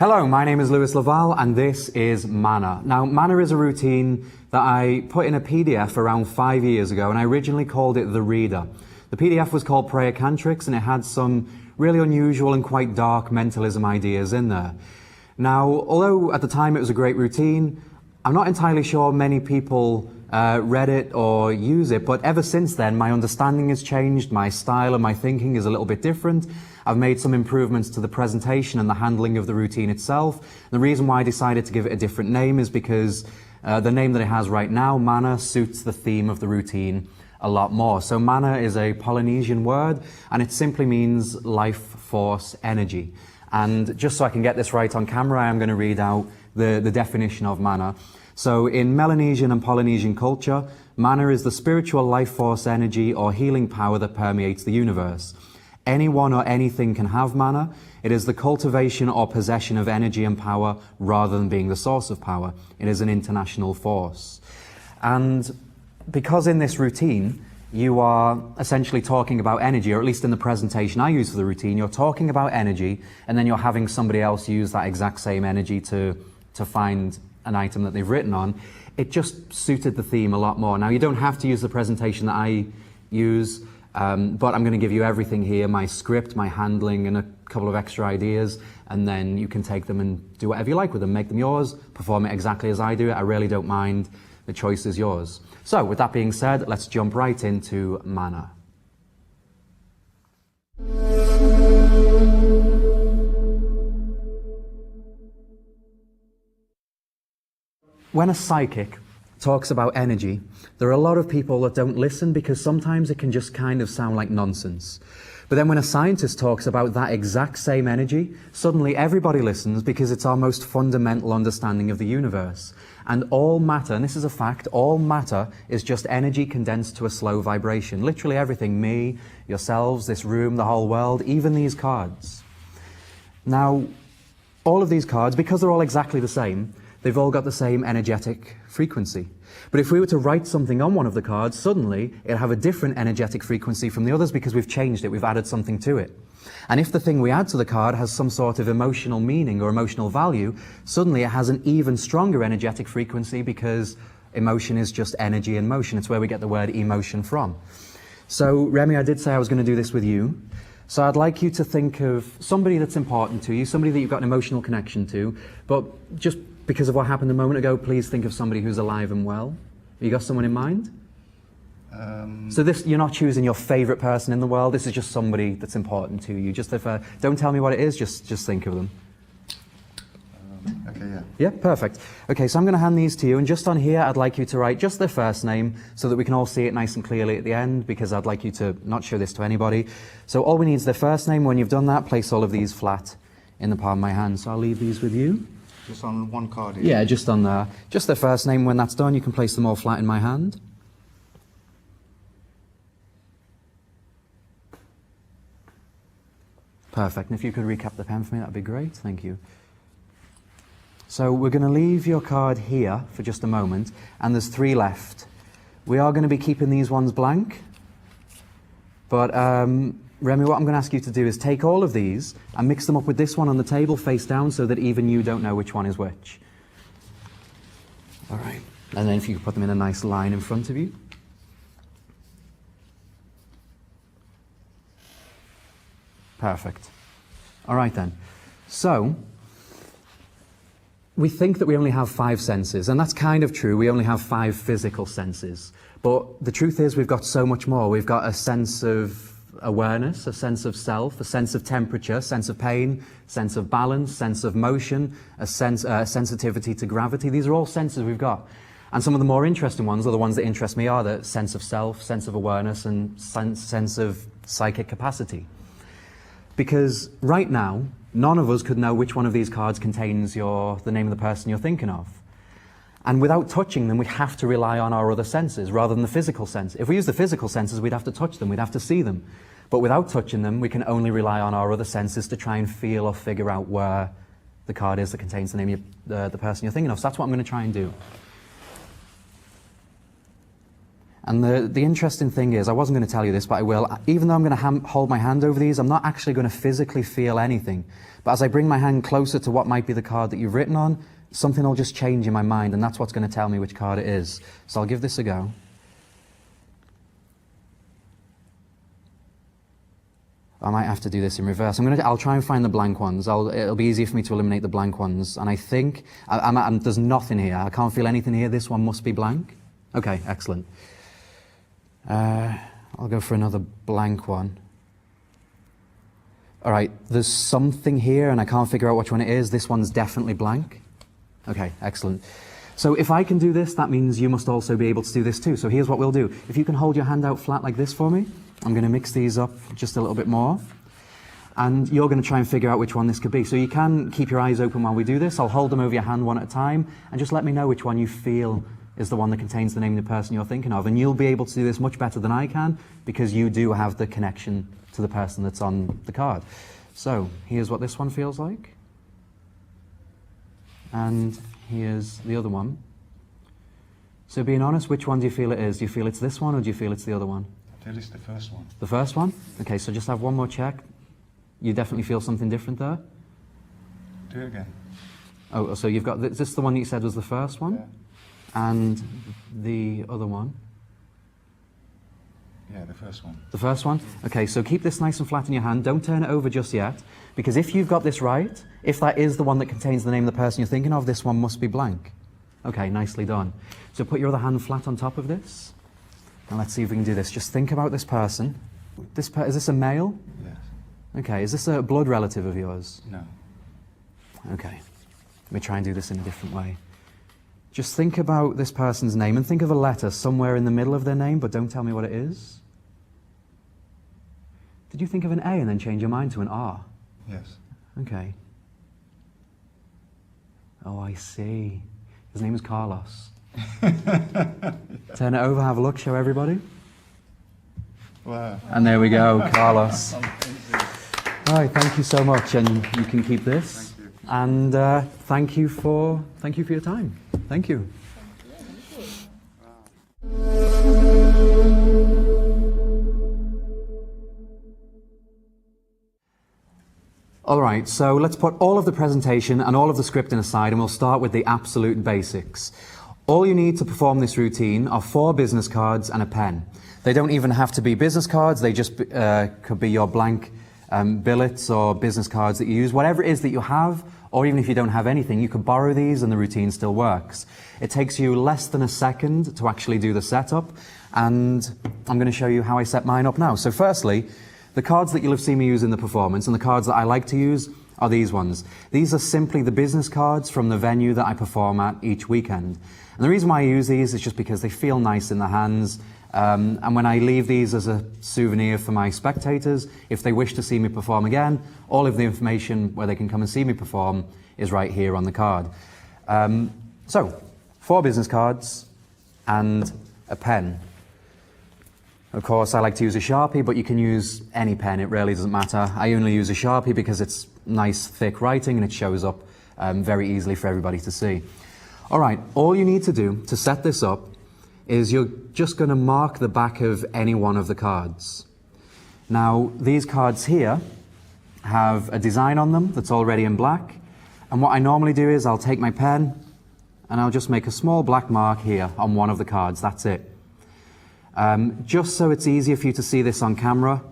Hello, my name is Lewis Laval and this is Mana. Now, Mana is a routine that I put in a PDF around 5 years ago, and I originally called it The Reader. The PDF was called Prayer Cantrics, and it had some really unusual and quite dark mentalism ideas in there. Now, although at the time it was a great routine, I'm not entirely sure many people read it or use it, but ever since then my understanding has changed, my style and my thinking is a little bit different. I've made some improvements to the presentation and the handling of the routine itself. The reason why I decided to give it a different name is because the name that it has right now, Mana, suits the theme of the routine a lot more. So Mana is a Polynesian word and it simply means life force energy. And just so I can get this right on camera, I am going to read out the definition of Mana. So in Melanesian and Polynesian culture, Mana is the spiritual life force energy or healing power that permeates the universe. Anyone or anything can have Mana. It is the cultivation or possession of energy and power rather than being the source of power. It is an international force. And because in this routine, you are essentially talking about energy, or at least in the presentation I use for the routine, you're talking about energy and then you're having somebody else use that exact same energy to find an item that they've written on. It just suited the theme a lot more. Now, you don't have to use the presentation that I use, but I'm going to give you everything here, my script, my handling, and a couple of extra ideas, and then you can take them and do whatever you like with them. Make them yours, perform it exactly as I do it. I really don't mind. The choice is yours. So, with that being said, let's jump right into Mana. When a psychic talks about energy, there are a lot of people that don't listen because sometimes it can just kind of sound like nonsense. But then when a scientist talks about that exact same energy, suddenly everybody listens because it's our most fundamental understanding of the universe. And all matter, and this is a fact, all matter is just energy condensed to a slow vibration. Literally everything, me, yourselves, this room, the whole world, even these cards. Now, all of these cards, because they're all exactly the same, they've all got the same energetic frequency. But if we were to write something on one of the cards, suddenly it'll have a different energetic frequency from the others because we've changed it, we've added something to it. And if the thing we add to the card has some sort of emotional meaning or emotional value, suddenly it has an even stronger energetic frequency because emotion is just energy in motion. It's where we get the word emotion from. So, Remy, I did say I was going to do this with you. So I'd like you to think of somebody that's important to you, somebody that you've got an emotional connection to, but just because of what happened a moment ago, please think of somebody who's alive and well. Have you got someone in mind? So this, you're not choosing your favorite person in the world, this is just somebody that's important to you. Just if, don't tell me what it is, just think of them. Okay, yeah. Yeah, perfect. Okay, so I'm going to hand these to you, and just on here I'd like you to write just their first name so that we can all see it nice and clearly at the end, because I'd like you to not show this to anybody. So all we need is their first name. When you've done that, place all of these flat in the palm of my hand. So I'll leave these with you. Just on one card here? Yeah, just on there. Just their first name. When that's done, you can place them all flat in my hand. Perfect. And if you could recap the pen for me, that'd be great. Thank you. So we're going to leave your card here for just a moment, and there's 3 left. We are going to be keeping these ones blank, but Remy, what I'm going to ask you to do is take all of these and mix them up with this one on the table face down so that even you don't know which one is which. All right. And then if you could put them in a nice line in front of you. Perfect. All right then. So, we think that we only have 5 senses, and that's kind of true. We only have 5 physical senses. But the truth is we've got so much more. We've got a sense of awareness, a sense of self, a sense of temperature, sense of pain, sense of balance, sense of motion, a sensitivity to gravity. These are all senses we've got. And some of the more interesting ones, or the ones that interest me, are the sense of self, sense of awareness, and sense of psychic capacity. Because right now, none of us could know which one of these cards contains the name of the person you're thinking of. And without touching them, we'd have to rely on our other senses rather than the physical sense. If we use the pphysical senses, we'd have to touch them, we'd have to see them. But without touching them, we can only rely on our other senses to try and feel or figure out where the card is that contains the name of the person you're thinking of. So that's what I'm going to try and do. And the interesting thing is, I wasn't going to tell you this, but I will. Even though I'm going to hold my hand over these, I'm not actually going to physically feel anything. But as I bring my hand closer to what might be the card that you've written on, something will just change in my mind, and that's what's going to tell me which card it is. So I'll give this a go. I might have to do this in reverse. I'll try and find the blank ones. It'll be easier for me to eliminate the blank ones. And I think, there's nothing here. I can't feel anything here. This one must be blank. Okay, excellent. I'll go for another blank one. All right, there's something here and I can't figure out which one it is. This one's definitely blank. Okay, excellent. So if I can do this, that means you must also be able to do this too. So here's what we'll do. If you can hold your hand out flat like this for me, I'm going to mix these up just a little bit more. And you're going to try and figure out which one this could be. So you can keep your eyes open while we do this. I'll hold them over your hand one at a time and just let me know which one you feel is the one that contains the name of the person you're thinking of. And you'll be able to do this much better than I can because you do have the connection to the person that's on the card. So here's what this one feels like. And here's the other one. So being honest, which one do you feel it is? Do you feel it's this one or do you feel it's the other one? I feel it's the first one. The first one? Okay, so just have one more check. You definitely feel something different there? Do it again. Oh, so you've got, is this the one that you said was the first one? Yeah. And the other one? Yeah, the first one. The first one? Okay, so keep this nice and flat in your hand. Don't turn it over just yet, because if you've got this right, if that is the one that contains the name of the person you're thinking of, this one must be blank. Okay, nicely done. So put your other hand flat on top of this, and let's see if we can do this. Just think about this person. Is this a male? Yes. Okay, is this a blood relative of yours? No. Okay, let me try and do this in a different way. Just think about this person's name and think of a letter somewhere in the middle of their name, but don't tell me what it is. Did you think of an A and then change your mind to an R? Yes. Okay. Oh, I see. His name is Carlos. Turn it over, have a look, show everybody. Wow. And there we go, Carlos. All right, thank you so much, and you can keep this. Thank you. And thank you for your time. Thank you. All right, so let's put all of the presentation and all of the scripting aside, and we'll start with the absolute basics. All you need to perform this routine are 4 business cards and a pen. They don't even have to be business cards, they just could be your blank billets or business cards that you use. Whatever it is that you have, or even if you don't have anything, you could borrow these and the routine still works. It takes you less than a second to actually do the setup, and I'm going to show you how I set mine up now. So firstly, the cards that you'll have seen me use in the performance, and the cards that I like to use, are these ones. These are simply the business cards from the venue that I perform at each weekend. And the reason why I use these is just because they feel nice in the hands, and when I leave these as a souvenir for my spectators, if they wish to see me perform again, all of the information where they can come and see me perform is right here on the card. So, 4 business cards and a pen. Of course, I like to use a Sharpie, but you can use any pen, it really doesn't matter. I only use a Sharpie because it's nice, thick writing and it shows up very easily for everybody to see. All right, all you need to do to set this up is you're just going to mark the back of any one of the cards. Now, these cards here have a design on them that's already in black, and what I normally do is I'll take my pen and I'll just make a small black mark here on one of the cards, that's it. Just so it's easier for you to see this on camera,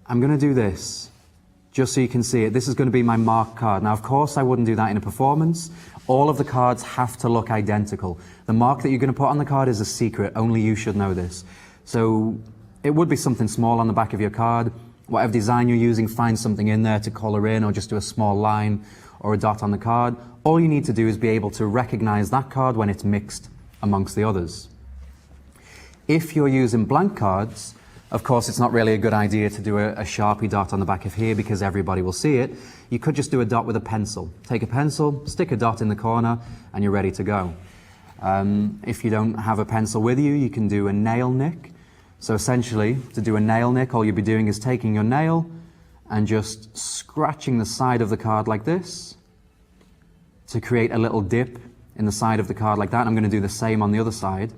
I'm going to do this, just so you can see it. This is going to be my mark card. Now, of course, I wouldn't do that in a performance. All of the cards have to look identical. The mark that you're going to put on the card is a secret. Only you should know this. So it would be something small on the back of your card. Whatever design you're using, find something in there to color in, or just do a small line or a dot on the card. All you need to do is be able to recognize that card when it's mixed amongst the others. If you're using blank cards, of course, it's not really a good idea to do a Sharpie dot on the back of here because everybody will see it. You could just do a dot with a pencil. Take a pencil, stick a dot in the corner, and you're ready to go. If you don't have a pencil with you, you can do a nail nick. So essentially, to do a nail nick, all you'll be doing is taking your nail and just scratching the side of the card like this to create a little dip in the side of the card like that. I'm going to do the same on the other side.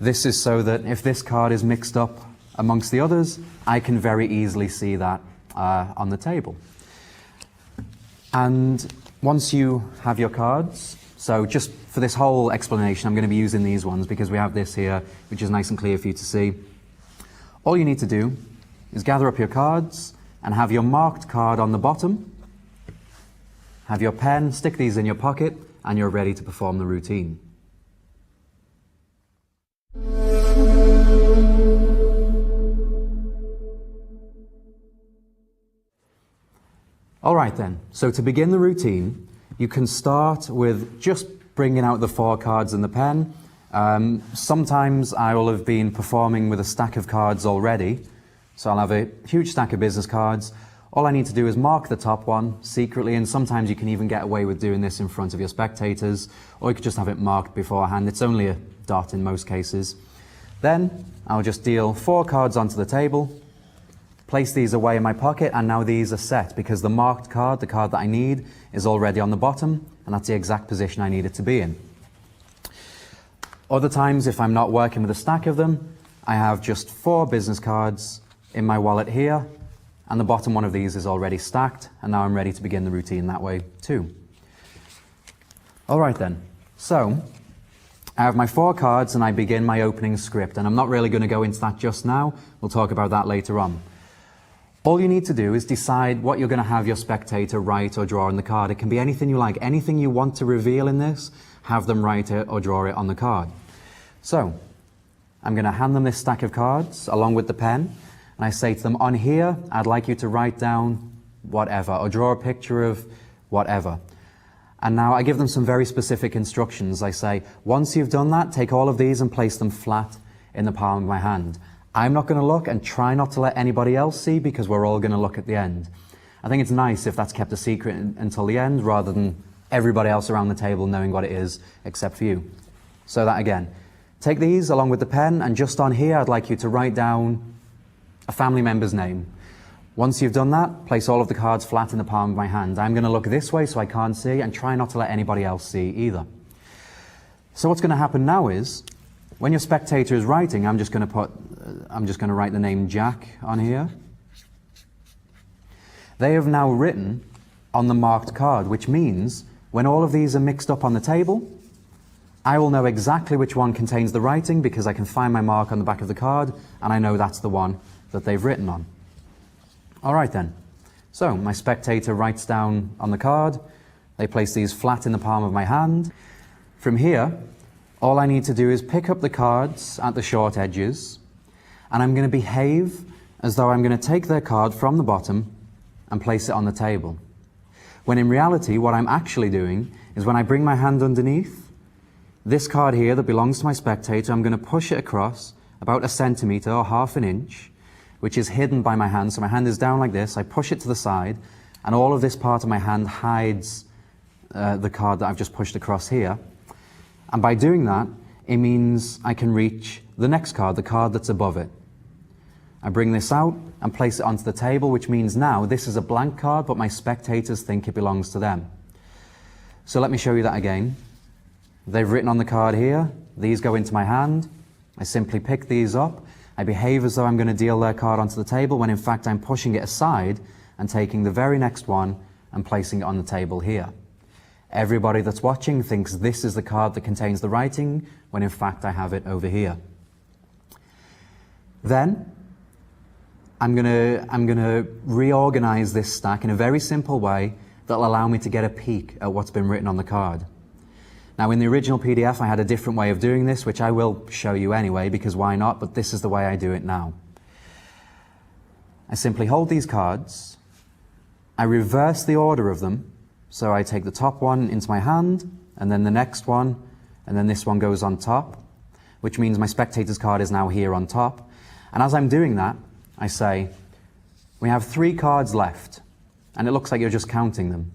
This is so that if this card is mixed up amongst the others, I can very easily see that on the table. And once you have your cards, so just for this whole explanation, I'm going to be using these ones because we have this here, which is nice and clear for you to see. All you need to do is gather up your cards and have your marked card on the bottom, have your pen, stick these in your pocket, and you're ready to perform the routine. All right then, so to begin the routine, you can start with just bringing out the 4 cards and the pen. Sometimes I will have been performing with a stack of cards already, so I'll have a huge stack of business cards. All I need to do is mark the top one secretly, and sometimes you can even get away with doing this in front of your spectators, or you could just have it marked beforehand. It's only a dot in most cases. Then I'll just deal 4 cards onto the table, place these away in my pocket, and now these are set because the marked card, the card that I need, is already on the bottom, and that's the exact position I need it to be in. Other times, if I'm not working with a stack of them, I have just 4 business cards in my wallet here, and the bottom one of these is already stacked, and now I'm ready to begin the routine that way too. All right then, so I have my 4 cards and I begin my opening script, and I'm not really going to go into that just now. We'll talk about that later on. All you need to do is decide what you're going to have your spectator write or draw on the card. It can be anything you like, anything you want to reveal in this, have them write it or draw it on the card. So I'm going to hand them this stack of cards along with the pen, and I say to them, on here, I'd like you to write down whatever, or draw a picture of whatever. And now I give them some very specific instructions. I say, once you've done that, take all of these and place them flat in the palm of my hand. I'm not going to look, and try not to let anybody else see because we're all going to look at the end. I think it's nice if that's kept a secret until the end rather than everybody else around the table knowing what it is except for you. So that again, take these along with the pen, and just on here I'd like you to write down a family member's name. Once you've done that, place all of the cards flat in the palm of my hand. I'm going to look this way so I can't see, and try not to let anybody else see either. So what's going to happen now is, when your spectator is writing, I'm just going to write the name Jack on here. They have now written on the marked card, which means when all of these are mixed up on the table, I will know exactly which one contains the writing because I can find my mark on the back of the card, and I know that's the one that they've written on. All right then. So my spectator writes down on the card. They place these flat in the palm of my hand. From here, all I need to do is pick up the cards at the short edges, and I'm going to behave as though I'm going to take their card from the bottom and place it on the table. When in reality, what I'm actually doing is when I bring my hand underneath, this card here that belongs to my spectator, I'm going to push it across about 1 centimeter or ½ an inch, which is hidden by my hand. So my hand is down like this, I push it to the side, and all of this part of my hand hides the card that I've just pushed across here. And by doing that, it means I can reach the next card, the card that's above it. I bring this out and place it onto the table, which means now this is a blank card, but my spectators think it belongs to them. So let me show you that again. They've written on the card here, these go into my hand. I simply pick these up. I behave as though I'm going to deal their card onto the table, when in fact I'm pushing it aside and taking the very next one and placing it on the table here. Everybody that's watching thinks this is the card that contains the writing, when in fact I have it over here. Then I'm gonna reorganize this stack in a very simple way that'll allow me to get a peek at what's been written on the card. Now in the original PDF I had a different way of doing this, which I will show you anyway, because why not, but this is the way I do it now. I simply hold these cards, I reverse the order of them, so I take the top one into my hand, and then the next one, and then this one goes on top, which means my spectator's card is now here on top. And as I'm doing that, I say, we have 3 cards left, and it looks like you're just counting them.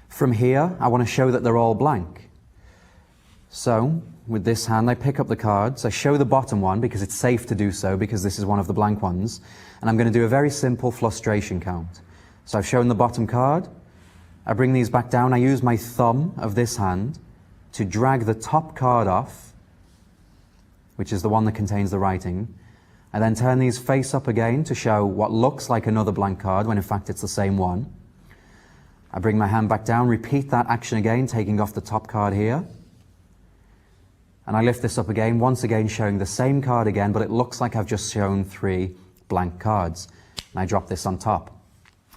From here, I want to show that they're all blank. So, with this hand, I pick up the cards, I show the bottom one because it's safe to do so because this is one of the blank ones, and I'm going to do a very simple frustration count. So I've shown the bottom card, I bring these back down, I use my thumb of this hand to drag the top card off which is the one that contains the writing. I then turn these face up again to show what looks like another blank card when in fact it's the same one. I bring my hand back down, repeat that action again, taking off the top card here. And I lift this up again, once again showing the same card again, but it looks like I've just shown 3 blank cards. And I drop this on top.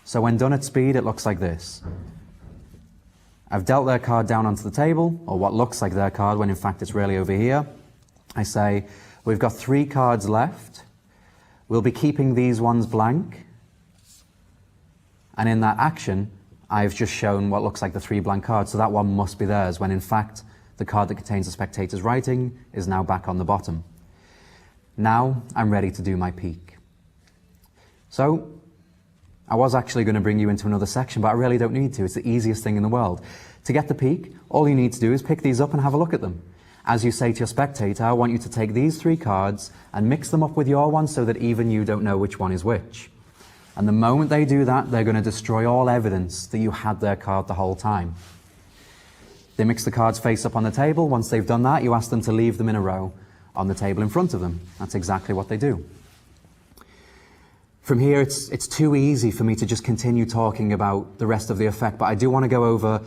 So when done at speed, it looks like this. I've dealt their card down onto the table, or what looks like their card when in fact it's really over here. I say, we've got 3 cards left. We'll be keeping these ones blank. And in that action, I've just shown what looks like the 3 blank cards, so that one must be theirs, when in fact the card that contains the spectator's writing is now back on the bottom. Now I'm ready to do my peek. So, I was actually going to bring you into another section, but I really don't need to. It's the easiest thing in the world. To get the peek, all you need to do is pick these up and have a look at them. As you say to your spectator, I want you to take these 3 cards and mix them up with your one so that even you don't know which one is which. And the moment they do that, they're going to destroy all evidence that you had their card the whole time. They mix the cards face up on the table. Once they've done that, you ask them to leave them in a row on the table in front of them. That's exactly what they do. From here, it's too easy for me to just continue talking about the rest of the effect, but I do want to go over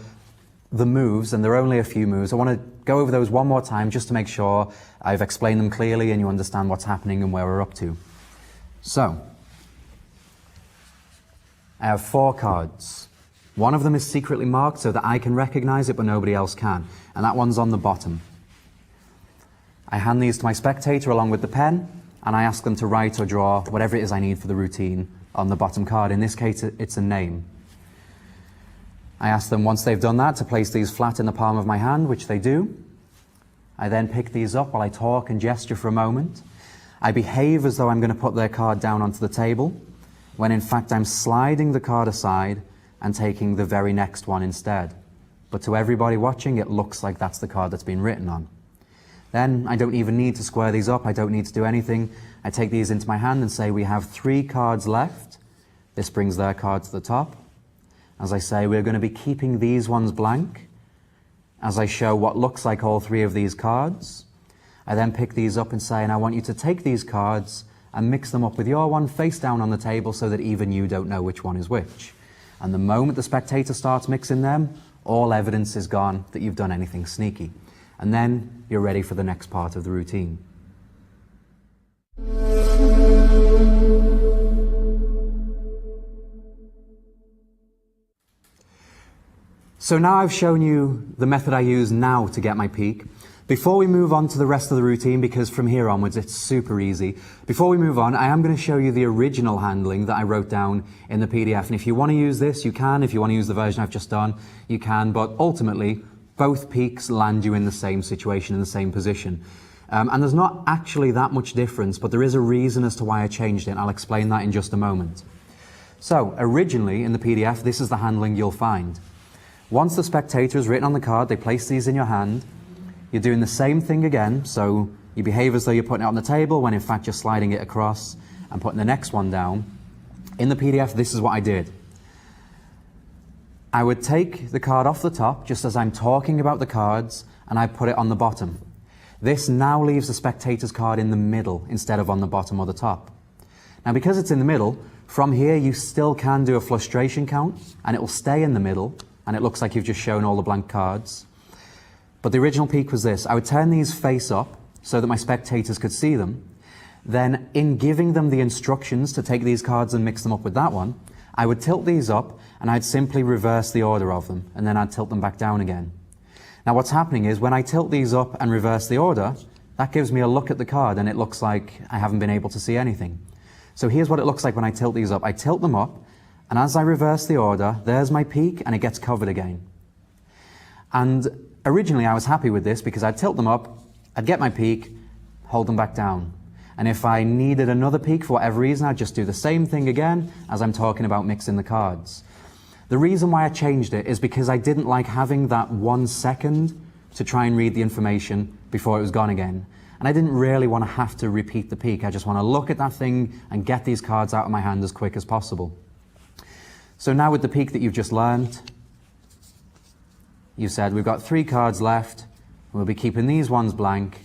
the moves, and there are only a few moves. I want to go over those one more time just to make sure I've explained them clearly and you understand what's happening and where we're up to. So, I have 4 cards. One of them is secretly marked so that I can recognize it but nobody else can, and that one's on the bottom. I hand these to my spectator along with the pen, and I ask them to write or draw whatever it is I need for the routine on the bottom card. In this case, it's a name. I ask them, once they've done that, to place these flat in the palm of my hand, which they do. I then pick these up while I talk and gesture for a moment. I behave as though I'm going to put their card down onto the table, when in fact I'm sliding the card aside and taking the very next one instead. But to everybody watching, it looks like that's the card that's been written on. Then I don't even need to square these up, I don't need to do anything. I take these into my hand and say we have 3 cards left. This brings their card to the top. As I say, we're going to be keeping these ones blank. As I show what looks like all 3 of these cards, I then pick these up and say, and I want you to take these cards and mix them up with your one face down on the table so that even you don't know which one is which. And the moment the spectator starts mixing them, all evidence is gone that you've done anything sneaky. And then you're ready for the next part of the routine. So now I've shown you the method I use now to get my peek. Before we move on to the rest of the routine, because from here onwards it's super easy, before we move on, I am going to show you the original handling that I wrote down in the PDF. And if you want to use this, you can. If you want to use the version I've just done, you can. But ultimately, both peaks land you in the same situation, in the same position. And there's not actually that much difference, but there is a reason as to why I changed it, and I'll explain that in just a moment. So, originally in the PDF, this is the handling you'll find. Once the spectator is written on the card, they place these in your hand. You're doing the same thing again, so you behave as though you're putting it on the table when in fact you're sliding it across and putting the next one down. In the PDF, this is what I did. I would take the card off the top, just as I'm talking about the cards, and I put it on the bottom. This now leaves the spectator's card in the middle instead of on the bottom or the top. Now because it's in the middle, from here you still can do a frustration count, and it will stay in the middle, and it looks like you've just shown all the blank cards. But the original peak was this. I would turn these face up so that my spectators could see them. Then, in giving them the instructions to take these cards and mix them up with that one, I would tilt these up and I'd simply reverse the order of them, and then I'd tilt them back down again. Now what's happening is when I tilt these up and reverse the order, that gives me a look at the card and it looks like I haven't been able to see anything. So here's what it looks like when I tilt these up. I tilt them up, and as I reverse the order, there's my peak and it gets covered again. And originally I was happy with this because I'd tilt them up, I'd get my peak, hold them back down. And if I needed another peak for whatever reason, I'd just do the same thing again as I'm talking about mixing the cards. The reason why I changed it is because I didn't like having that 1 second to try and read the information before it was gone again. And I didn't really want to have to repeat the peak. I just want to look at that thing and get these cards out of my hand as quick as possible. So now with the peak that you've just learned, you said we've got 3 cards left, we'll be keeping these ones blank,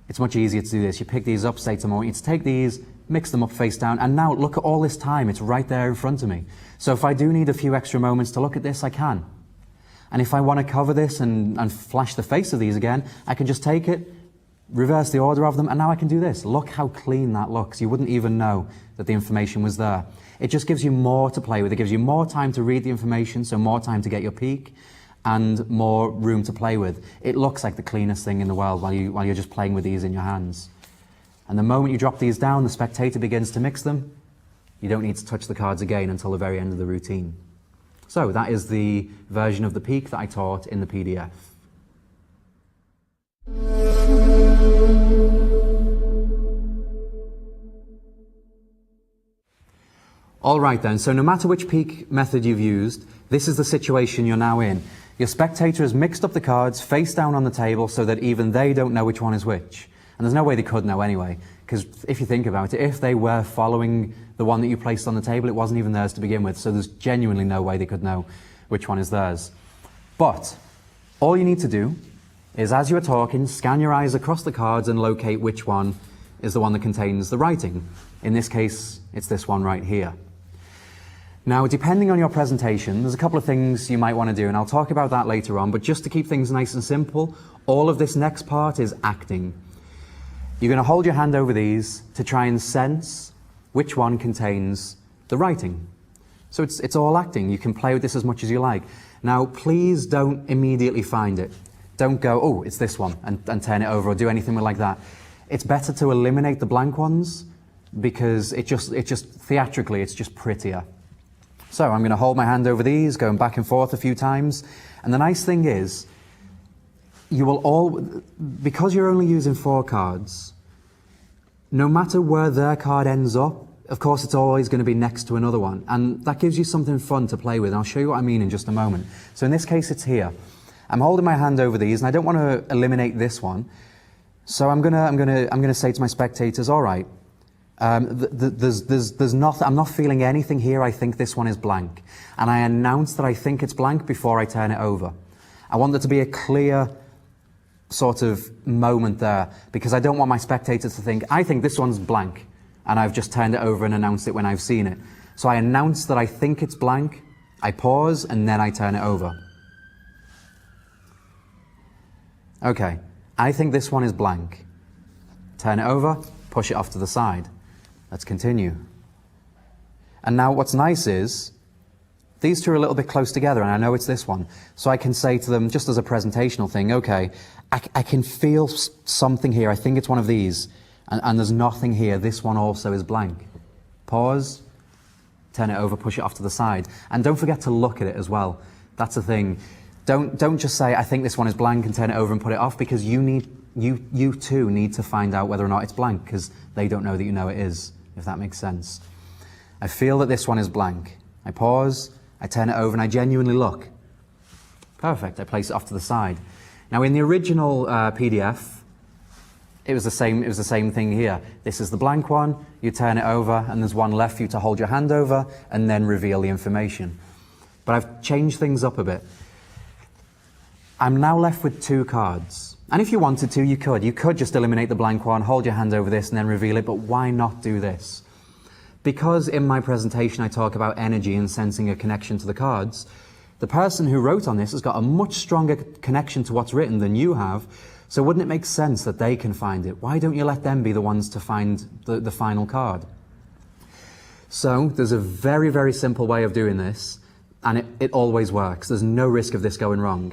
it's much easier to do this. You pick these up, say to them, I want you to take these, mix them up face down, and now look at all this time. It's right there in front of me. So if I do need a few extra moments to look at this, I can. And if I want to cover this and flash the face of these again, I can just take it, reverse the order of them, and now I can do this. Look how clean that looks. You wouldn't even know that the information was there. It just gives you more to play with. It gives you more time to read the information, so more time to get your peek, and more room to play with. It looks like the cleanest thing in the world while you're just playing with these in your hands. And the moment you drop these down, the spectator begins to mix them. You don't need to touch the cards again until the very end of the routine. So that is the version of the peek that I taught in the PDF. All right then, so no matter which peek method you've used, this is the situation you're now in. Your spectator has mixed up the cards face down on the table so that even they don't know which one is which. And there's no way they could know anyway, because if you think about it, if they were following the one that you placed on the table, it wasn't even theirs to begin with, so there's genuinely no way they could know which one is theirs. But all you need to do is, as you're talking, scan your eyes across the cards and locate which one is the one that contains the writing. In this case, it's this one right here. Now, depending on your presentation, there's a couple of things you might want to do, and I'll talk about that later on, but just to keep things nice and simple, all of this next part is acting. You're going to hold your hand over these to try and sense which one contains the writing. So it's all acting. You can play with this as much as you like. Now, please don't immediately find it. Don't go, oh, it's this one, and turn it over or do anything like that. It's better to eliminate the blank ones because it just theatrically, it's just prettier. So I'm going to hold my hand over these, going back and forth a few times. And the nice thing is, you will all, because you're only using 4 cards, no matter where their card ends up, of course it's always going to be next to another one. And that gives you something fun to play with. And I'll show you what I mean in just a moment. So in this case, it's here. I'm holding my hand over these, and I don't want to eliminate this one. So I'm gonna say to my spectators, all right, there's nothing, I'm not feeling anything here. I think this one is blank. And I announce that I think it's blank before I turn it over. I want there to be a clear sort of moment there, because I don't want my spectators to think, I think this one's blank, and I've just turned it over and announced it when I've seen it. So I announce that I think it's blank, I pause, and then I turn it over. Okay, I think this one is blank. Turn it over, push it off to the side. Let's continue. And now what's nice is, these two are a little bit close together, and I know it's this one. So I can say to them, just as a presentational thing, okay, I can feel something here. I think it's one of these. And there's nothing here. This one also is blank. Pause, turn it over, push it off to the side. And don't forget to look at it as well. That's the thing. Don't just say, I think this one is blank, and turn it over and put it off, because you too need to find out whether or not it's blank, because they don't know that you know it is, if that makes sense. I feel that this one is blank. I pause, I turn it over, and I genuinely look. Perfect, I place it off to the side. Now in the original PDF, it was the same thing here. This is the blank one, you turn it over, and there's one left for you to hold your hand over, and then reveal the information. But I've changed things up a bit. I'm now left with 2 cards. And if you wanted to, you could. You could just eliminate the blank one, hold your hand over this, and then reveal it, but why not do this? Because in my presentation I talk about energy and sensing a connection to the cards, the person who wrote on this has got a much stronger connection to what's written than you have, so wouldn't it make sense that they can find it? Why don't you let them be the ones to find the final card? So there's a very, very simple way of doing this, and it always works. There's no risk of this going wrong.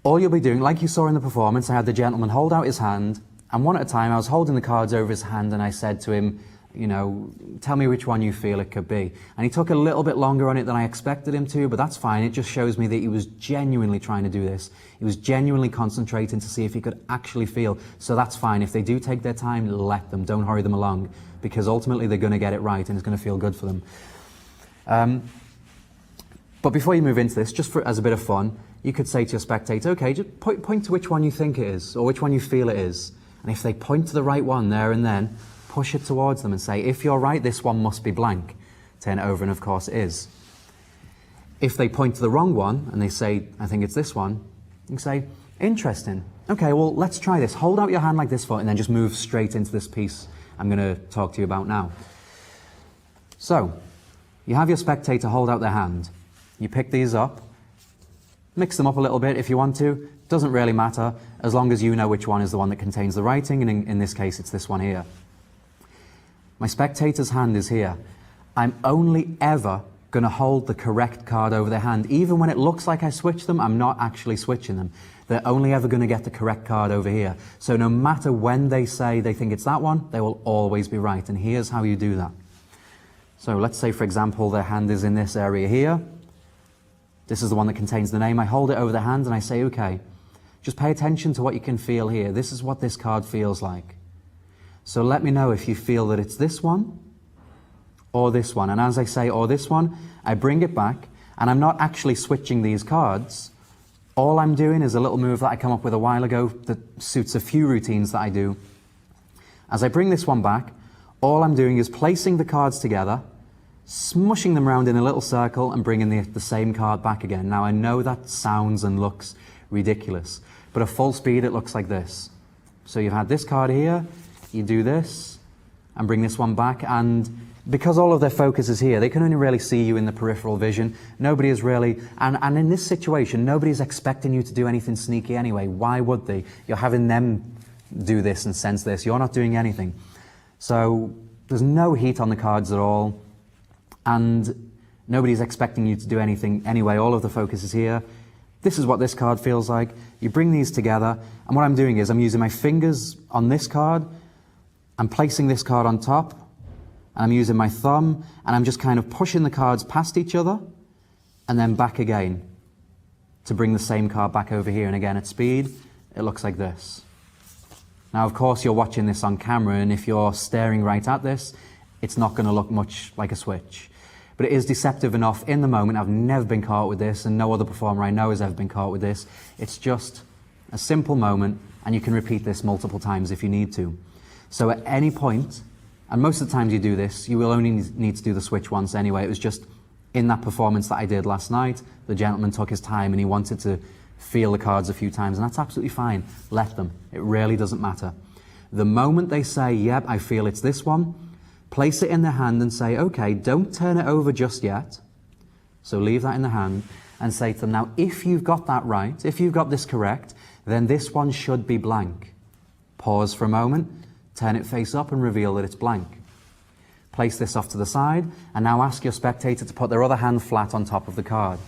All you'll be doing, like you saw in the performance, I had the gentleman hold out his hand, and one at a time I was holding the cards over his hand, and I said to him, you know, tell me which one you feel it could be. And he took a little bit longer on it than I expected him to, but that's fine. It just shows me that he was genuinely trying to do this. He was genuinely concentrating to see if he could actually feel. So that's fine. If they do take their time, let them. Don't hurry them along, because ultimately they're going to get it right, and it's going to feel good for them. But before you move into this, just as a bit of fun, you could say to your spectator, okay, just point to which one you think it is, or which one you feel it is. And if they point to the right one there and then, push it towards them and say, if you're right, this one must be blank. Turn it over, and of course it is. If they point to the wrong one and they say, I think it's this one, you can say, interesting. Okay, well, let's try this. Hold out your hand like this for, and then just move straight into this piece I'm going to talk to you about now. So, you have your spectator hold out their hand. You pick these up, mix them up a little bit if you want to. Doesn't really matter, as long as you know which one is the one that contains the writing, and in this case, it's this one here. My spectator's hand is here. I'm only ever going to hold the correct card over their hand. Even when it looks like I switch them, I'm not actually switching them. They're only ever going to get the correct card over here. So no matter when they say they think it's that one, they will always be right. And here's how you do that. So let's say, for example, their hand is in this area here. This is the one that contains the name. I hold it over their hand and I say, okay, just pay attention to what you can feel here. This is what this card feels like. So let me know if you feel that it's this one or this one. And as I say, or this one, I bring it back, and I'm not actually switching these cards. All I'm doing is a little move that I came up with a while ago that suits a few routines that I do. As I bring this one back, all I'm doing is placing the cards together, smushing them around in a little circle, and bringing the same card back again. Now, I know that sounds and looks ridiculous, but at full speed, it looks like this. So you've had this card here, you do this, and bring this one back, and because all of their focus is here, they can only really see you in the peripheral vision. Nobody is really, and in this situation, nobody's expecting you to do anything sneaky anyway. Why would they? You're having them do this and sense this. You're not doing anything. So there's no heat on the cards at all, and nobody's expecting you to do anything anyway. All of the focus is here. This is what this card feels like. You bring these together, and what I'm doing is I'm using my fingers on this card, I'm placing this card on top, and I'm using my thumb, and I'm just kind of pushing the cards past each other, and then back again to bring the same card back over here. And again, at speed, it looks like this. Now, of course, you're watching this on camera, and if you're staring right at this, it's not going to look much like a switch. But it is deceptive enough in the moment. I've never been caught with this, and no other performer I know has ever been caught with this. It's just a simple moment, and you can repeat this multiple times if you need to. So at any point, and most of the times you do this, you will only need to do the switch once anyway. It was just in that performance that I did last night, the gentleman took his time and he wanted to feel the cards a few times, and that's absolutely fine. Let them. It really doesn't matter. The moment they say, yep, I feel it's this one, place it in their hand and say, okay, don't turn it over just yet. So leave that in the hand and say to them, now, if you've got that right, if you've got this correct, then this one should be blank. Pause for a moment, turn it face up and reveal that it's blank. Place this off to the side, and now ask your spectator to put their other hand flat on top of the card.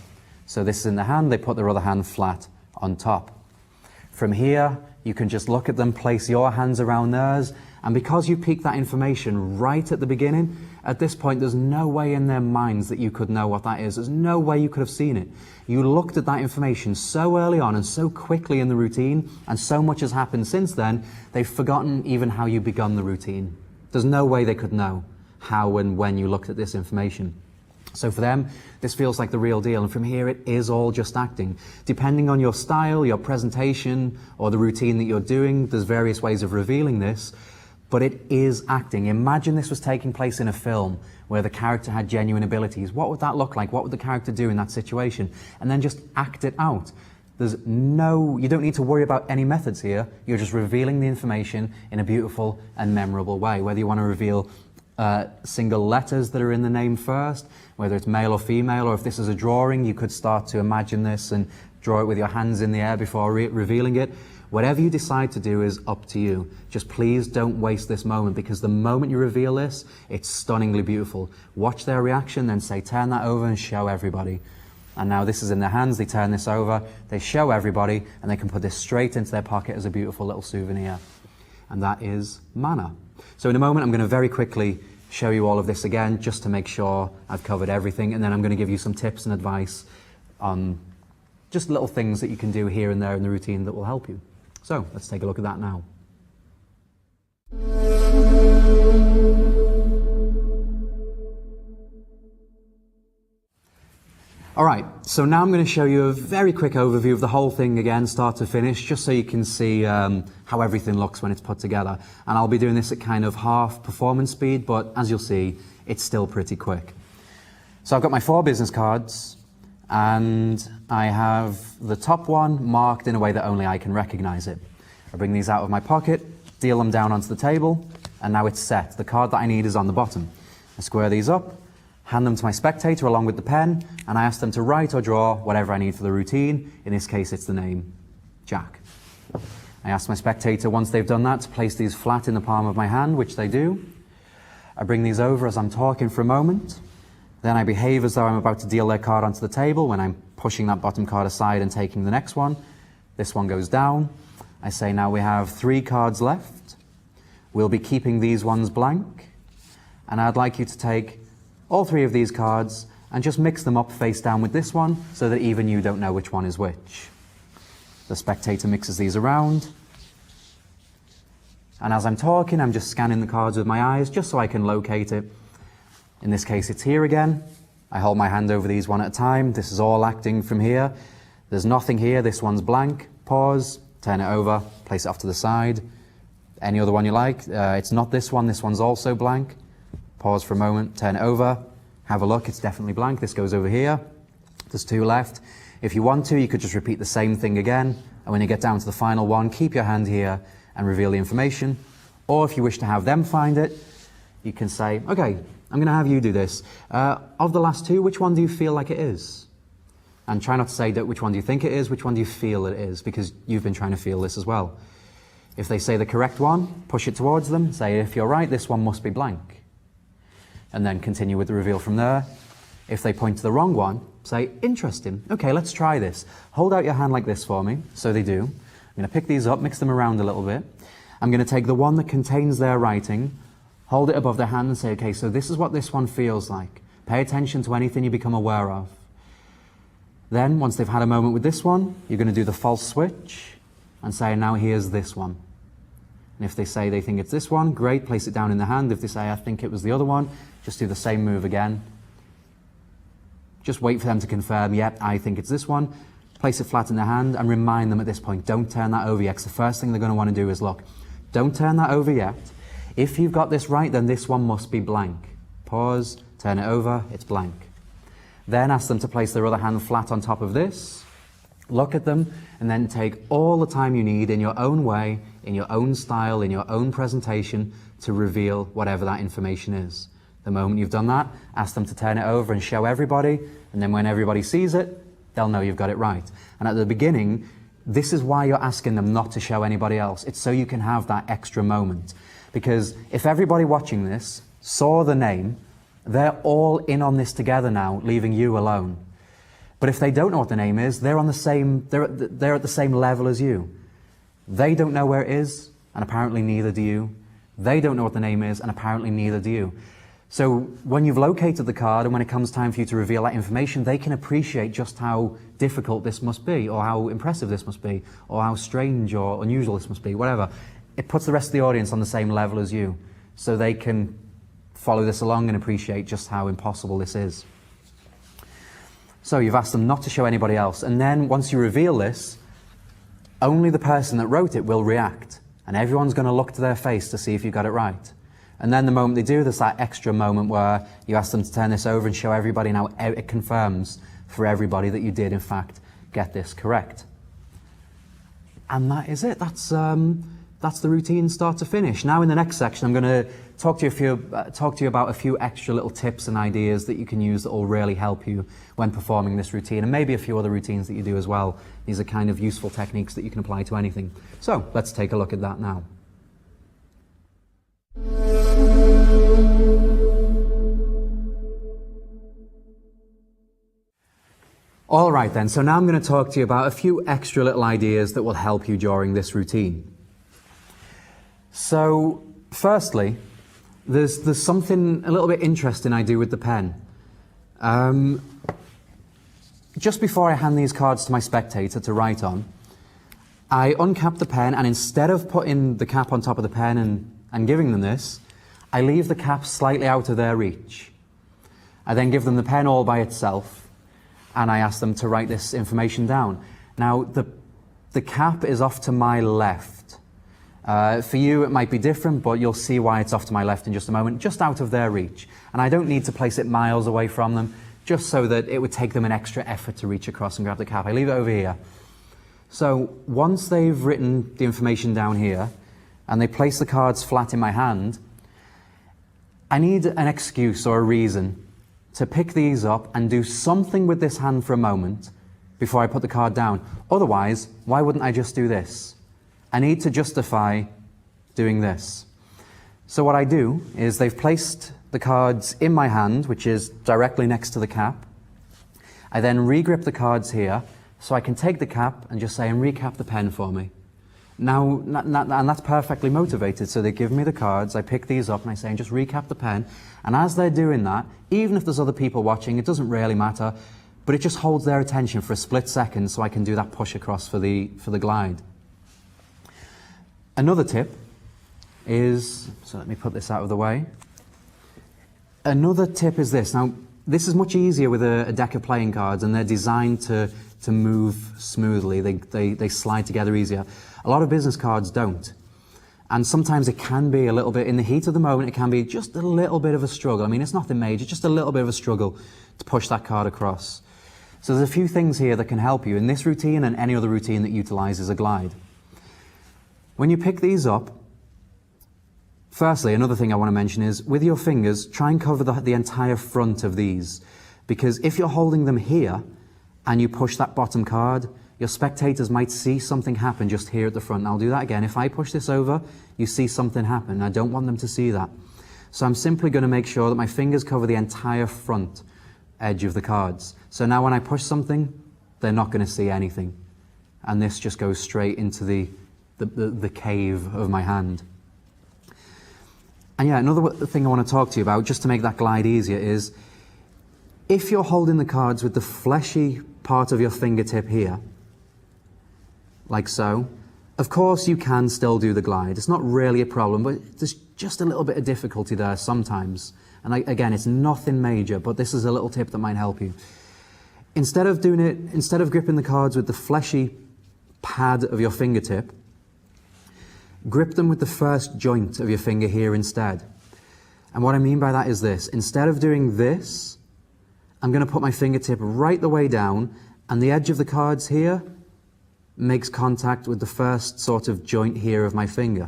So this is in the hand, they put their other hand flat on top. From here, you can just look at them, place your hands around theirs, and because you peeked that information right at the beginning, at this point there's no way in their minds that you could know what that is. There's no way you could have seen it. You looked at that information so early on and so quickly in the routine, and so much has happened since then, they've forgotten even how you begun the routine. There's no way they could know how and when you looked at this information. So for them, this feels like the real deal, and from here it is all just acting. Depending on your style, your presentation, or the routine that you're doing, there's various ways of revealing this, but it is acting. Imagine this was taking place in a film where the character had genuine abilities. What would that look like? What would the character do in that situation? And then just act it out. You don't need to worry about any methods here. You're just revealing the information in a beautiful and memorable way. Whether you want to reveal single letters that are in the name first, whether it's male or female, or if this is a drawing, you could start to imagine this and draw it with your hands in the air before revealing it. Whatever you decide to do is up to you. Just please don't waste this moment, because the moment you reveal this, it's stunningly beautiful. Watch their reaction, then say, turn that over and show everybody. And now this is in their hands, they turn this over, they show everybody, and they can put this straight into their pocket as a beautiful little souvenir. And that is mana. So in a moment, I'm going to very quickly show you all of this again, just to make sure I've covered everything, and then I'm going to give you some tips and advice on just little things that you can do here and there in the routine that will help you. So let's take a look at that now. All right, so now I'm going to show you a very quick overview of the whole thing again, start to finish, just so you can see how everything looks when it's put together. And I'll be doing this at kind of half performance speed, but as you'll see, it's still pretty quick. So I've got my 4 business cards, and I have the top one marked in a way that only I can recognize it. I bring these out of my pocket, deal them down onto the table, and now it's set. The card that I need is on the bottom. I square these up, hand them to my spectator along with the pen, and I ask them to write or draw whatever I need for the routine. In this case, it's the name, Jack. I ask my spectator, once they've done that, to place these flat in the palm of my hand, which they do. I bring these over as I'm talking for a moment. Then I behave as though I'm about to deal their card onto the table when I'm pushing that bottom card aside and taking the next one. This one goes down. I say, now we have 3 cards left. We'll be keeping these ones blank. And I'd like you to take all 3 of these cards and just mix them up face down with this one so that even you don't know which one is which. The spectator mixes these around. And as I'm talking, I'm just scanning the cards with my eyes just so I can locate it. In this case, it's here again. I hold my hand over these one at a time. This is all acting from here. There's nothing here. This one's blank. Pause, turn it over, place it off to the side. Any other one you like. It's not this one. This one's also blank. Pause for a moment, turn it over, have a look. It's definitely blank. This goes over here. There's 2 left. If you want to, you could just repeat the same thing again. And when you get down to the final one, keep your hand here and reveal the information. Or if you wish to have them find it, you can say, okay, I'm going to have you do this. Of the last 2, which one do you feel like it is? And try not to say that which one do you think it is, which one do you feel it is, because you've been trying to feel this as well. If they say the correct one, push it towards them. Say, if you're right, this one must be blank. And then continue with the reveal from there. If they point to the wrong one, say, interesting. Okay, let's try this. Hold out your hand like this for me. So they do. I'm going to pick these up, mix them around a little bit. I'm going to take the one that contains their writing, hold it above their hand and say, okay, so this is what this one feels like. Pay attention to anything you become aware of. Then, once they've had a moment with this one, you're going to do the false switch and say, now here's this one. And if they say they think it's this one, great, place it down in the hand. If they say, I think it was the other one, just do the same move again. Just wait for them to confirm, yep, I think it's this one. Place it flat in their hand and remind them at this point, don't turn that over yet, because the first thing they're going to want to do is, look, don't turn that over yet. If you've got this right, then this one must be blank. Pause, turn it over, it's blank. Then ask them to place their other hand flat on top of this, look at them, and then take all the time you need in your own way, in your own style, in your own presentation, to reveal whatever that information is. The moment you've done that, ask them to turn it over and show everybody, and then when everybody sees it, they'll know you've got it right. And at the beginning, this is why you're asking them not to show anybody else. It's so you can have that extra moment. Because if everybody watching this saw the name, they're all in on this together now, leaving you alone. But if they don't know what the name is, they're at the same level as you. They don't know where it is, and apparently neither do you. They don't know what the name is, and apparently neither do you. So when you've located the card and when it comes time for you to reveal that information, they can appreciate just how difficult this must be, or how impressive this must be, or how strange or unusual this must be, whatever. It puts the rest of the audience on the same level as you, so they can follow this along and appreciate just how impossible this is. So you've asked them not to show anybody else, and then once you reveal this, only the person that wrote it will react, and everyone's going to look to their face to see if you got it right. And then the moment they do, there's that extra moment where you ask them to turn this over and show everybody. Now it confirms for everybody that you did, in fact, get this correct. And that is it. That's the routine start to finish. Now in the next section, I'm going to talk to you about a few extra little tips and ideas that you can use that will really help you when performing this routine, and maybe a few other routines that you do as well. These are kind of useful techniques that you can apply to anything. So let's take a look at that now. All right then, so now I'm going to talk to you about a few extra little ideas that will help you during this routine. So, firstly, there's something a little bit interesting I do with the pen. Just before I hand these cards to my spectator to write on, I uncap the pen, and instead of putting the cap on top of the pen and giving them this, I leave the cap slightly out of their reach. I then give them the pen all by itself, and I ask them to write this information down. Now, the cap is off to my left. For you, it might be different, but you'll see why it's off to my left in just a moment, just out of their reach. And I don't need to place it miles away from them, just so that it would take them an extra effort to reach across and grab the cap. I leave it over here. So once they've written the information down here and they place the cards flat in my hand, I need an excuse or a reason to pick these up and do something with this hand for a moment before I put the card down. Otherwise, why wouldn't I just do this? I need to justify doing this. So what I do is they've placed the cards in my hand, which is directly next to the cap. I then re-grip the cards here, so I can take the cap and just say, and recap the pen for me. Now, and that's perfectly motivated. So they give me the cards, I pick these up and I say, and just recap the pen. And as they're doing that, even if there's other people watching, it doesn't really matter, but it just holds their attention for a split second so I can do that push across for the glide. Another tip is, so let me put this out of the way. Another tip is this. Now, this is much easier with a deck of playing cards, and they're designed to move smoothly. They slide together easier. A lot of business cards don't. And sometimes it can be a little bit, in the heat of the moment, it can be just a little bit of a struggle. I mean, it's nothing major, just a little bit of a struggle to push that card across. So there's a few things here that can help you in this routine and any other routine that utilizes a glide. When you pick these up, firstly, another thing I want to mention is, with your fingers, try and cover the entire front of these. Because if you're holding them here, and you push that bottom card, your spectators might see something happen just here at the front. And I'll do that again. If I push this over, you see something happen. I don't want them to see that. So I'm simply going to make sure that my fingers cover the entire front edge of the cards. So now when I push something, they're not going to see anything. And this just goes straight into the cave of my hand. And yeah, another thing I want to talk to you about, just to make that glide easier, is if you're holding the cards with the fleshy part of your fingertip here, like so, of course you can still do the glide. It's not really a problem, but there's just a little bit of difficulty there sometimes. And again, it's nothing major, but this is a little tip that might help you. Instead of gripping the cards with the fleshy pad of your fingertip, grip them with the first joint of your finger here instead. And what I mean by that is this. Instead of doing this, I'm going to put my fingertip right the way down, and the edge of the cards here makes contact with the first sort of joint here of my finger.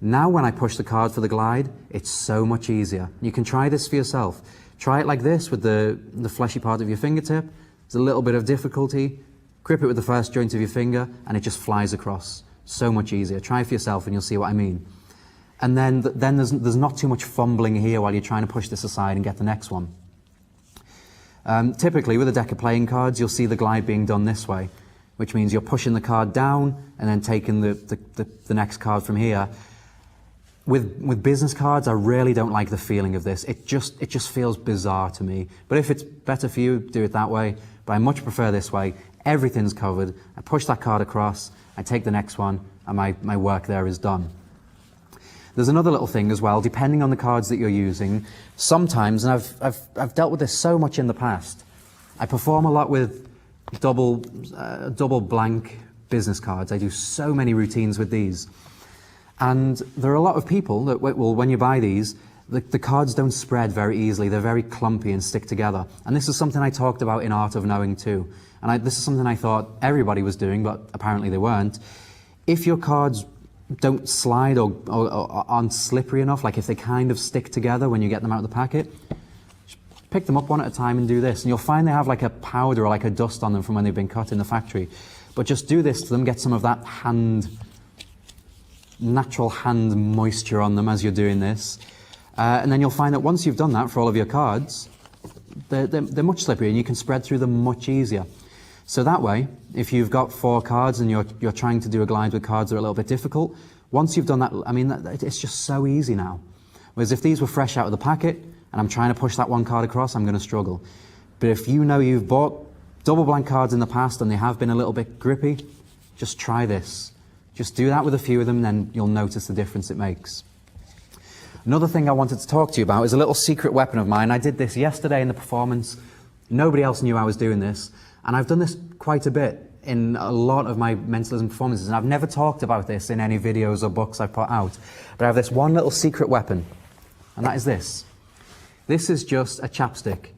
Now when I push the card for the glide, it's so much easier. You can try this for yourself. Try it like this with the fleshy part of your fingertip. There's a little bit of difficulty. Grip it with the first joint of your finger, and it just flies across. So much easier. Try it for yourself and you'll see what I mean. And then there's not too much fumbling here while you're trying to push this aside and get the next one. Typically, with a deck of playing cards, you'll see the glide being done this way, which means you're pushing the card down and then taking the next card from here. With business cards, I really don't like the feeling of this. It just feels bizarre to me. But if it's better for you, do it that way. But I much prefer this way. Everything's covered. I push that card across, I take the next one, and my work there is done. There's another little thing as well, depending on the cards that you're using. Sometimes, and I've dealt with this so much in the past, I perform a lot with double blank business cards. I do so many routines with these. And there are a lot of people that, well, when you buy these, the cards don't spread very easily. They're very clumpy and stick together. And this is something I talked about in Art of Knowing too. And this is something I thought everybody was doing, but apparently they weren't. If your cards don't slide or aren't slippery enough, like if they kind of stick together when you get them out of the packet, just pick them up one at a time and do this. And you'll find they have like a powder or like a dust on them from when they've been cut in the factory. But just do this to them, get some of that natural hand moisture on them as you're doing this. And then you'll find that once you've done that for all of your cards, they're much slipperier and you can spread through them much easier. So that way, if you've got 4 cards and you're trying to do a glide with cards that are a little bit difficult, once you've done that, I mean, it's just so easy now. Whereas if these were fresh out of the packet and I'm trying to push that one card across, I'm going to struggle. But if you know you've bought double blank cards in the past and they have been a little bit grippy, just try this. Just do that with a few of them, and then you'll notice the difference it makes. Another thing I wanted to talk to you about is a little secret weapon of mine. I did this yesterday in the performance. Nobody else knew I was doing this. And I've done this quite a bit in a lot of my mentalism performances. And I've never talked about this in any videos or books I've put out. But I have this one little secret weapon. And that is this. This is just a chapstick.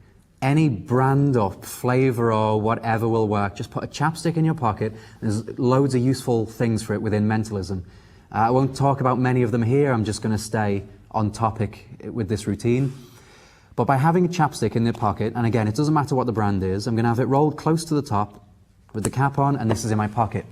any brand or flavor or whatever will work. Just put a chapstick in your pocket. There's loads of useful things for it within mentalism. I won't talk about many of them here. I'm just going to stay on topic with this routine. But by having a chapstick in the pocket, and again, it doesn't matter what the brand is, I'm going to have it rolled close to the top with the cap on, and this is in my pocket.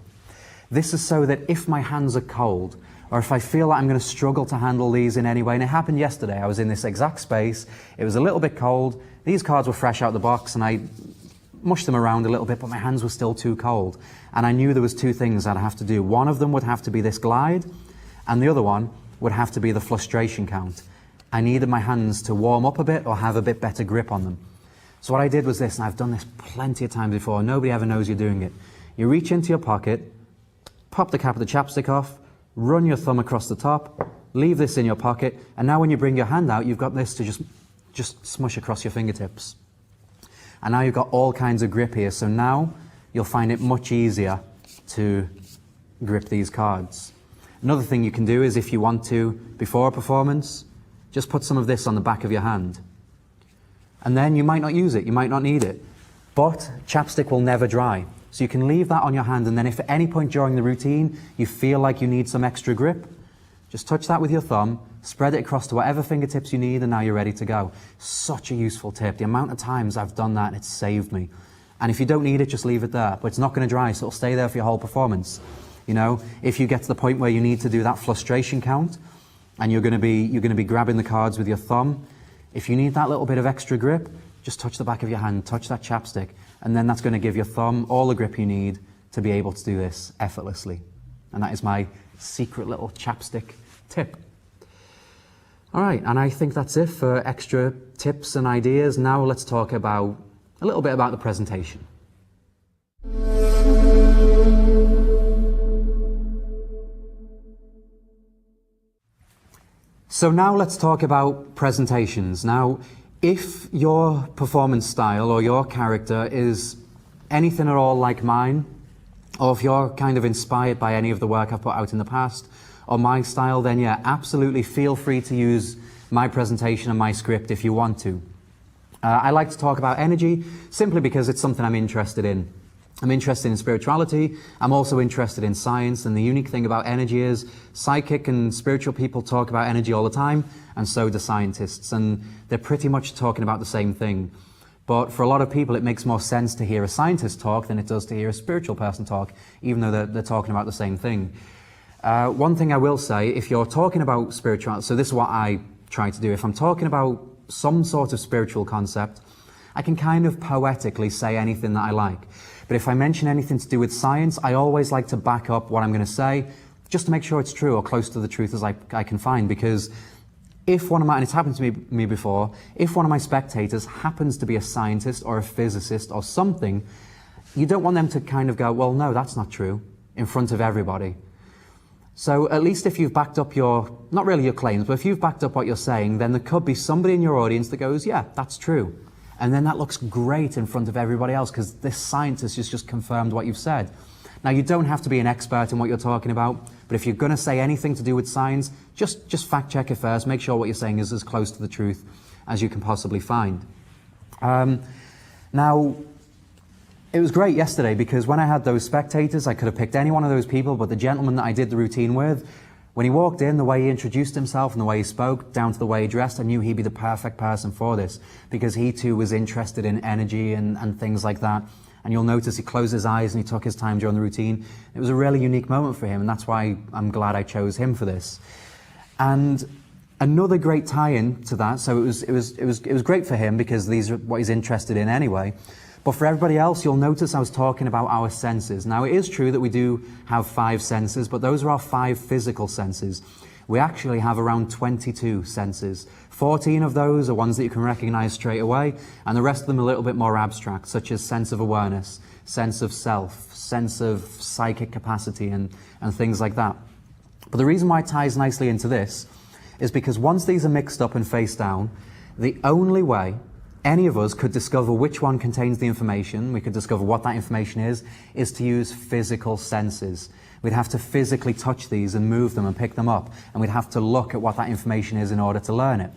This is so that if my hands are cold, or if I feel like I'm going to struggle to handle these in any way, and it happened yesterday, I was in this exact space, it was a little bit cold, these cards were fresh out of the box, and I mushed them around a little bit, but my hands were still too cold. And I knew there was two things I'd have to do. One of them would have to be this glide, and the other one would have to be the frustration count. I needed my hands to warm up a bit or have a bit better grip on them. So what I did was this, and I've done this plenty of times before, nobody ever knows you're doing it. You reach into your pocket, pop the cap of the chapstick off, run your thumb across the top, leave this in your pocket, and now when you bring your hand out, you've got this to just smush across your fingertips. And now you've got all kinds of grip here, so now you'll find it much easier to grip these cards. Another thing you can do is if you want to, before a performance, just put some of this on the back of your hand. And then you might not use it, you might not need it, but chapstick will never dry. So you can leave that on your hand, and then if at any point during the routine you feel like you need some extra grip, just touch that with your thumb, spread it across to whatever fingertips you need, and now you're ready to go. Such a useful tip. The amount of times I've done that, it's saved me. And if you don't need it, just leave it there. But it's not going to dry, so it'll stay there for your whole performance. You know, if you get to the point where you need to do that frustration count, and you're going to be grabbing the cards with your thumb, if you need that little bit of extra grip, just touch the back of your hand, touch that chapstick, and then that's going to give your thumb all the grip you need to be able to do this effortlessly. And that is my secret little chapstick tip. All right, and I think that's it for extra tips and ideas. Now let's talk about a little bit about the presentation. So now let's talk about presentations. Now, if your performance style or your character is anything at all like mine, or if you're kind of inspired by any of the work I've put out in the past, or my style, then yeah, absolutely feel free to use my presentation and my script if you want to. I like to talk about energy simply because it's something I'm interested in. I'm interested in spirituality. I'm also interested in science, and the unique thing about energy is psychic and spiritual people talk about energy all the time, and so do scientists, and they're pretty much talking about the same thing. But for a lot of people, it makes more sense to hear a scientist talk than it does to hear a spiritual person talk, even though they're talking about the same thing. One thing I will say, if you're talking about spirituality, so this is what I try to do, if I'm talking about some sort of spiritual concept, I can kind of poetically say anything that I like. But if I mention anything to do with science, I always like to back up what I'm going to say, just to make sure it's true or close to the truth as I can find. Because if one of my, and it's happened to me before, if one of my spectators happens to be a scientist or a physicist or something, you don't want them to kind of go, well, no, that's not true, in front of everybody. So at least if you've backed up your, not really your claims, but if you've backed up what you're saying, then there could be somebody in your audience that goes, yeah, that's true. And then that looks great in front of everybody else because this scientist has just confirmed what you've said. Now, you don't have to be an expert in what you're talking about, but if you're going to say anything to do with science, just fact check it first. Make sure what you're saying is as close to the truth as you can possibly find. Now, it was great yesterday because when I had those spectators, I could have picked any one of those people, but the gentleman that I did the routine with, when he walked in, the way he introduced himself and the way he spoke, down to the way he dressed, I knew he'd be the perfect person for this because he too was interested in energy and things like that. And you'll notice he closed his eyes and he took his time during the routine. It was a really unique moment for him, and that's why I'm glad I chose him for this. And another great tie-in to that, so it was great for him because these are what he's interested in anyway. But for everybody else, you'll notice I was talking about our senses. Now, it is true that we do have 5 senses, but those are our 5 physical senses. We actually have around 22 senses. 14 of those are ones that you can recognize straight away, and the rest of them are a little bit more abstract, such as sense of awareness, sense of self, sense of psychic capacity, and things like that. But the reason why it ties nicely into this is because once these are mixed up and face down, the only way any of us could discover which one contains the information, we could discover what that information is to use physical senses. We'd have to physically touch these and move them and pick them up, and we'd have to look at what that information is in order to learn it.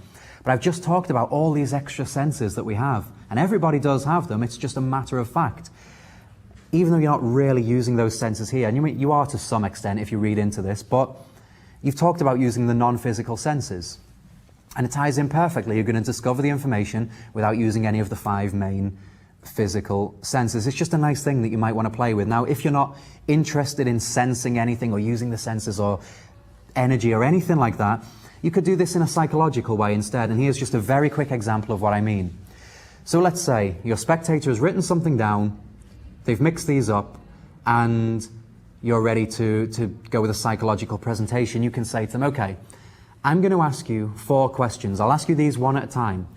But I've just talked about all these extra senses that we have, and everybody does have them, it's just a matter of fact. Even though you're not really using those senses here, and you are to some extent if you read into this, but you've talked about using the non-physical senses. And it ties in perfectly. You're going to discover the information without using any of the 5 main physical senses. It's just a nice thing that you might want to play with. Now, if you're not interested in sensing anything or using the senses or energy or anything like that, you could do this in a psychological way instead. And here's just a very quick example of what I mean. So let's say your spectator has written something down, they've mixed these up, and you're ready to go with a psychological presentation. You can say to them, okay, I'm going to ask you 4 questions. I'll ask you these one at a time.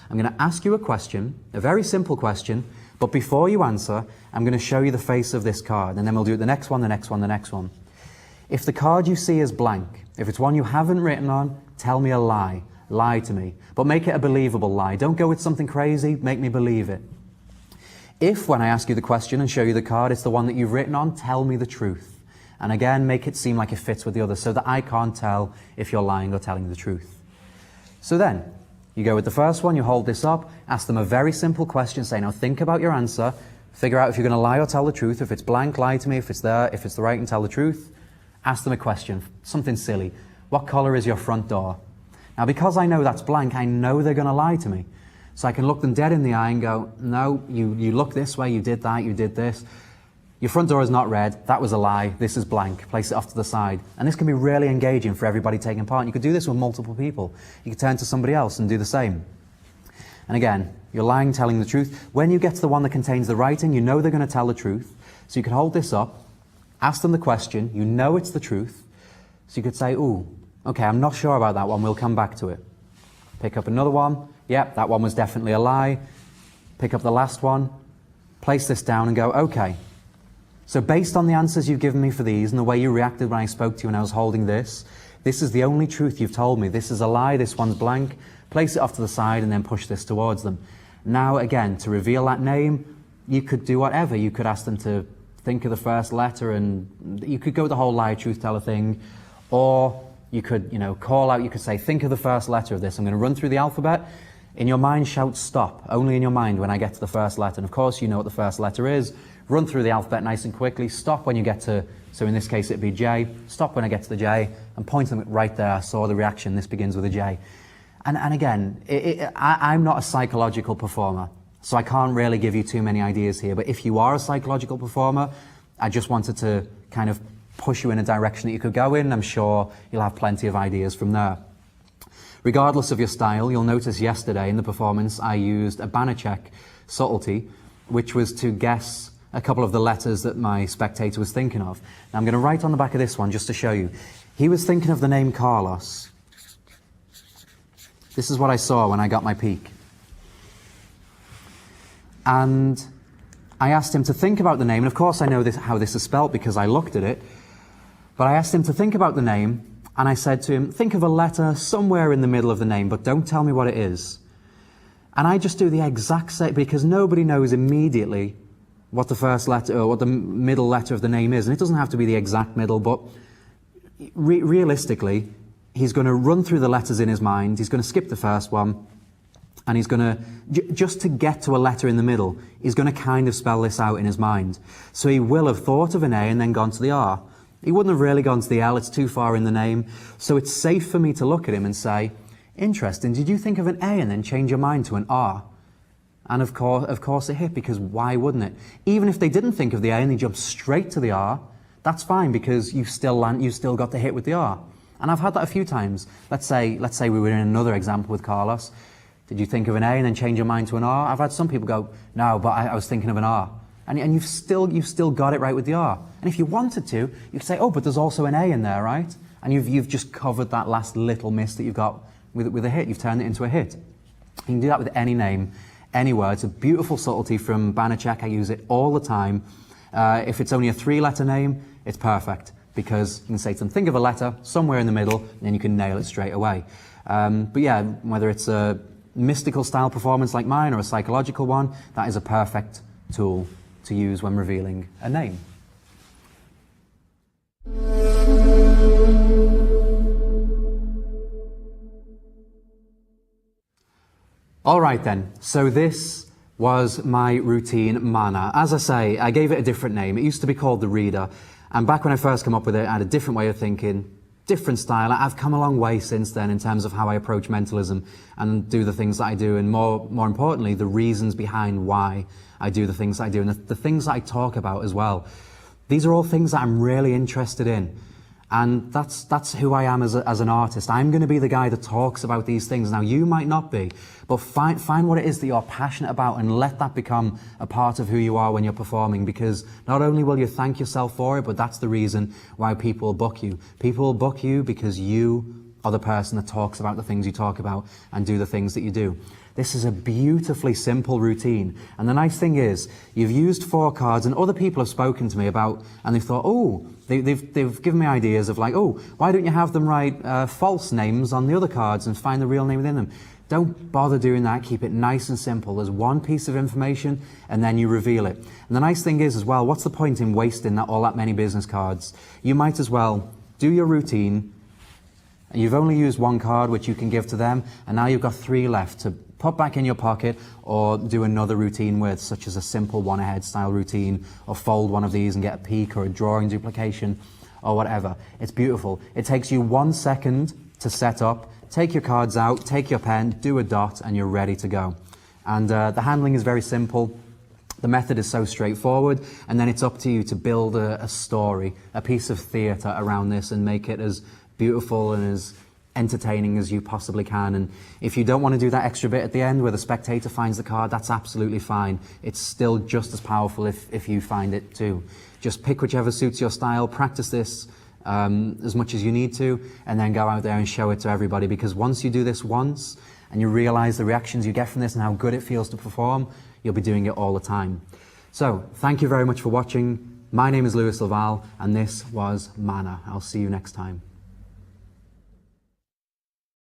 I'm going to ask you a question, a very simple question, but before you answer, I'm going to show you the face of this card, and then we'll do the next one, the next one, the next one. If the card you see is blank, if it's one you haven't written on, tell me a lie. Lie to me. But make it a believable lie. Don't go with something crazy, make me believe it. If, when I ask you the question and show you the card, it's the one that you've written on, tell me the truth. And again, make it seem like it fits with the others so that I can't tell if you're lying or telling the truth. So then, you go with the first one, you hold this up, ask them a very simple question, say, now think about your answer, figure out if you're going to lie or tell the truth. If it's blank, lie to me. If it's there, if it's the right, and tell the truth. Ask them a question, something silly. What colour is your front door? Now, because I know that's blank, I know they're going to lie to me. So I can look them dead in the eye and go, no, you look this way, you did that, you did this. Your front door is not red, that was a lie, this is blank, place it off to the side. And this can be really engaging for everybody taking part. And you could do this with multiple people. You could turn to somebody else and do the same. And again, you're lying, telling the truth. When you get to the one that contains the writing, you know they're going to tell the truth. So you could hold this up, ask them the question, you know it's the truth. So you could say, ooh, okay, I'm not sure about that one, we'll come back to it. Pick up another one, yep, that one was definitely a lie. Pick up the last one, place this down and go, okay. So based on the answers you've given me for these and the way you reacted when I spoke to you and I was holding this is the only truth you've told me. This is a lie, this one's blank. Place it off to the side and then push this towards them. Now again, to reveal that name, you could do whatever. You could ask them to think of the first letter, and you could go the whole lie, truth teller thing. Or you could, call out, you could say, think of the first letter of this. I'm going to run through the alphabet. In your mind, shout stop, only in your mind when I get to the first letter. And of course, you know what the first letter is. Run through the alphabet nice and quickly. Stop when you get to, so in this case, it'd be J. Stop when I get to the J and point them right there. I saw the reaction. This begins with a J. And again, I'm not a psychological performer, so I can't really give you too many ideas here. But if you are a psychological performer, I just wanted to kind of push you in a direction that you could go in. I'm sure you'll have plenty of ideas from there. Regardless of your style, you'll notice yesterday in the performance I used a Banachek subtlety, which was to guess a couple of the letters that my spectator was thinking of. Now I'm going to write on the back of this one just to show you. He was thinking of the name Carlos. This is what I saw when I got my peek. And I asked him to think about the name, and of course I know how this is spelt because I looked at it, but I asked him to think about the name, and I said to him, think of a letter somewhere in the middle of the name, but don't tell me what it is. And I just do the exact same, because nobody knows immediately what the first letter, or what the middle letter of the name is, and it doesn't have to be the exact middle, but realistically, he's going to run through the letters in his mind, he's going to skip the first one, and he's going to, just to get to a letter in the middle, he's going to kind of spell this out in his mind. So he will have thought of an A and then gone to the R. He wouldn't have really gone to the L, it's too far in the name. So it's safe for me to look at him and say, interesting, did you think of an A and then change your mind to an R? And of course it hit, because why wouldn't it? Even if they didn't think of the A and they jumped straight to the R, that's fine, because you still got the hit with the R. And I've had that a few times. Let's say we were in another example with Carlos. Did you think of an A and then change your mind to an R? I've had some people go, no, but I was thinking of an R. And you've still got it right with the R. And if you wanted to, you could say, oh, but there's also an A in there, right? And you've just covered that last little miss that you've got with a hit. You've turned it into a hit. You can do that with any name, anywhere. It's a beautiful subtlety from Banachek. I use it all the time. If it's only a 3-letter name, it's perfect, because you can say to them, think of a letter somewhere in the middle, and then you can nail it straight away. But yeah, whether it's a mystical style performance like mine or a psychological one, that is a perfect tool to use when revealing a name. All right then, so this was my routine, Mana. As I say, I gave it a different name. It used to be called The Reader. And back when I first came up with it, I had a different way of thinking, different style. I've come a long way since then in terms of how I approach mentalism and do the things that I do, and more importantly, the reasons behind why I do the things that I do, and the things that I talk about as well. These are all things that I'm really interested in. And that's who I am as an artist. I'm going to be the guy that talks about these things. Now, you might not be, but find what it is that you're passionate about and let that become a part of who you are when you're performing, because not only will you thank yourself for it, but that's the reason why people book you. People book you because you are the person that talks about the things you talk about and do the things that you do. This is a beautifully simple routine. And the nice thing is, you've used 4 cards, and other people have spoken to me about, and they've thought, oh, they've given me ideas of like, oh, why don't you have them write false names on the other cards and find the real name within them? Don't bother doing that. Keep it nice and simple. There's one piece of information, and then you reveal it. And the nice thing is as well, what's the point in wasting all that many business cards? You might as well do your routine. You've only used 1 card, which you can give to them, and now you've got 3 left to put back in your pocket or do another routine with, such as a simple one-ahead style routine, or fold one of these and get a peek or a drawing duplication or whatever. It's beautiful. It takes you 1 second to set up. Take your cards out, take your pen, do a dot, and you're ready to go. And the handling is very simple. The method is so straightforward, and then it's up to you to build a story, a piece of theatre around this, and make it as beautiful and as entertaining as you possibly can. And if you don't want to do that extra bit at the end where the spectator finds the card, that's absolutely fine. It's still just as powerful if you find it too. Just pick whichever suits your style, practice this as much as you need to, and then go out there and show it to everybody, because once you do this once and you realize the reactions you get from this and how good it feels to perform, you'll be doing it all the time. So thank you very much for watching. My name is Lewis Laval, and this was Mana. I'll see you next time.